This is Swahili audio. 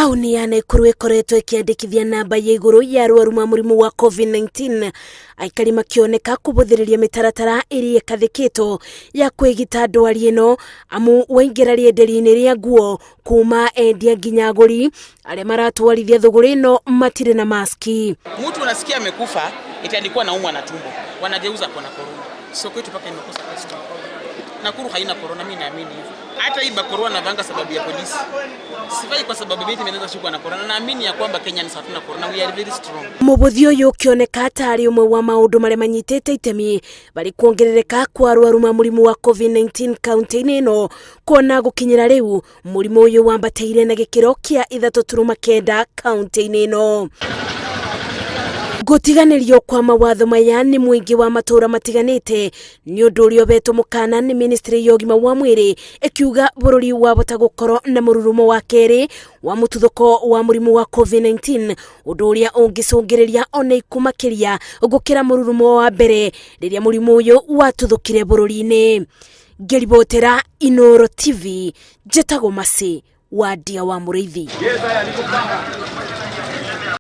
Tauni ya Nakuru ikoretwo ikiandikithia namba ya iguru ya arwaru ma murimu wa COVID-19 aikari makioneka kubuthiriria mitaratara iria ikathikitwo ya kwigita ndwari ino amu waingira rienderia-ini ria nguo kuma endia nginya aguri aria maratwarithia thuguri ino matire na maski. Mtu unasikia amekufa itaandikwa naumwa na tumbo, wanageuza kwa na corona. Sio kwetu paka imekosa pesa. Nakuru haina corona, mimi naamini hivyo. Hata hii corona na vanga sababu ya polisi. Sifai kwa sababu mimi nimeanza shukwa na corona. Naamini ya kwamba Kenya ni safi na corona, we are very strong. Mubuthi uyu ukioneka atari umwe wa maundu maria manyitete itemi bari kuongerereka kwa arwaru ma murimu wa COVID-19 kaunti-ini ino, kuona gukinyira riu murimu uyu wambateire na gikiro kia 3.9 kaunti-ini ino. Gutiganirio kwa mawatho maya ni mwingi wa matura matiganite ni undu urio beto mukana ni ministry ya ugima wa mwiri ikiuga bururi wabota gukorwo na mururumo wa keri wa mututhuko wa murimu wa COVID-19 undu uria ungicungiriria ona ikumakiria gukira mururumo wa mbere riria murimu uyu watuthukire bururi-ini. Ngeribotera Inooro TV, Njetago Masi wa Ndia wa Muriithi.